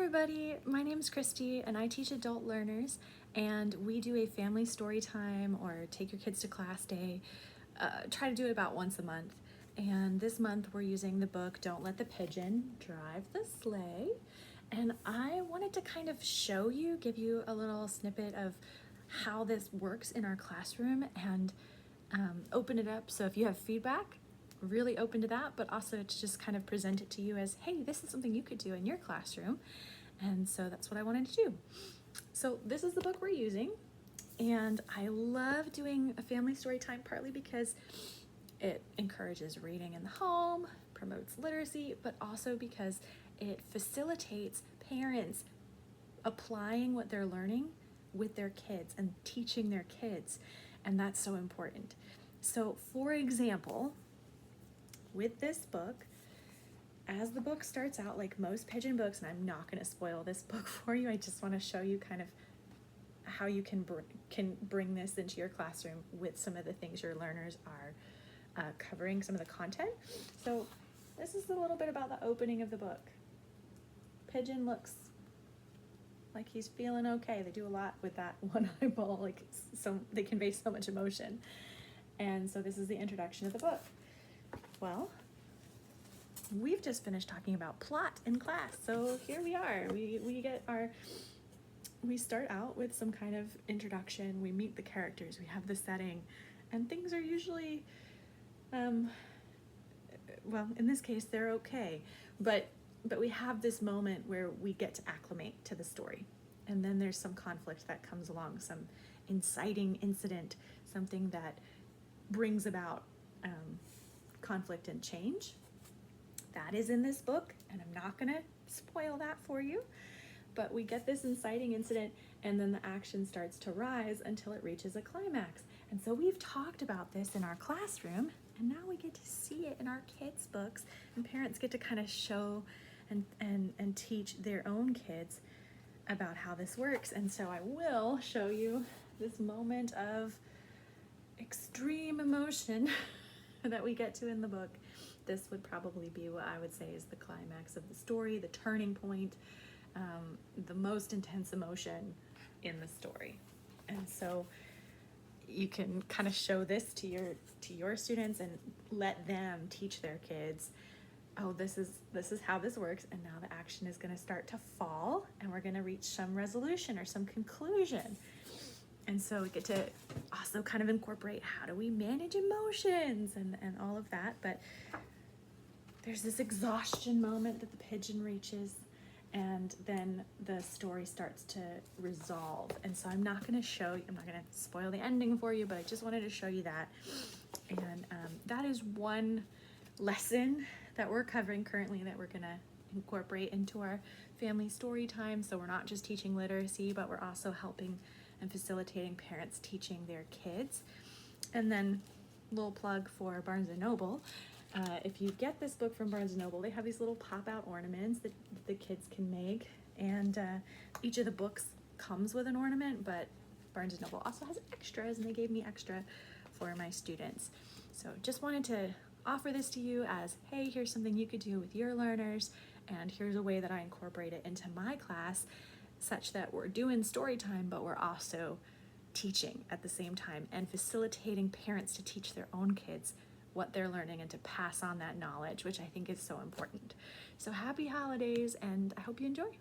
everybody, my name is Christy and I teach adult learners, and we do a family story time or take your kids to class day. Try to do it about once a month, and this month we're using the book Don't Let the Pigeon Drive the Sleigh. And I wanted to kind of show you, give you a little snippet of how this works in our classroom and open it up. So if you have feedback, really open to that, but also to just kind of present it to you as, hey, this is something you could do in your classroom. And so that's what I wanted to do. So this is the book we're using, and I love doing a family story time partly because it encourages reading in the home, promotes literacy, but also because it facilitates parents applying what they're learning with their kids and teaching their kids, and that's so important. So for example, with this book, as the book starts out, like most pigeon books, and I'm not going to spoil this book for you, I just want to show you kind of how you can bring this into your classroom with some of the things your learners are covering, some of the content. So this is a little bit about the opening of the book. Pigeon looks like he's feeling okay. They do a lot with that one eyeball, like so they convey so much emotion. And so this is the introduction of the book. Well, we've just finished talking about plot in class, so here we are. We start out with some kind of introduction. We meet the characters. We have the setting, and things are usually, well, in this case, they're okay. But we have this moment where we get to acclimate to the story, and then there's some conflict that comes along, some inciting incident, something that brings about conflict and change. That is in this book, and I'm not gonna spoil that for you, but we get this inciting incident, and then the action starts to rise until it reaches a climax. And so we've talked about this in our classroom, and now we get to see it in our kids' books, and parents get to kind of show and teach their own kids about how this works. And so I will show you this moment of extreme emotion that we get to in the book. This would probably be what I would say is the climax of the story, the turning point, the most intense emotion in the story. And so you can kind of show this to your students and let them teach their kids, oh, this is how this works, and now the action is going to start to fall, and we're going to reach some resolution or some conclusion. And so we get to also kind of incorporate how do we manage emotions and all of that. But there's this exhaustion moment that the pigeon reaches, and then the story starts to resolve. And so I'm not going to spoil the ending for you, but I just wanted to show you that. And that is one lesson that we're covering currently that we're going to incorporate into our family story time. So we're not just teaching literacy, but we're also helping and facilitating parents teaching their kids. And then a little plug for Barnes & Noble. If you get this book from Barnes & Noble, they have these little pop-out ornaments that the kids can make, and each of the books comes with an ornament, but Barnes & Noble also has extras, and they gave me extra for my students. So just wanted to offer this to you as, hey, here's something you could do with your learners, and here's a way that I incorporate it into my class, such that we're doing story time, but we're also teaching at the same time and facilitating parents to teach their own kids what they're learning and to pass on that knowledge, which I think is so important. So happy holidays, and I hope you enjoy.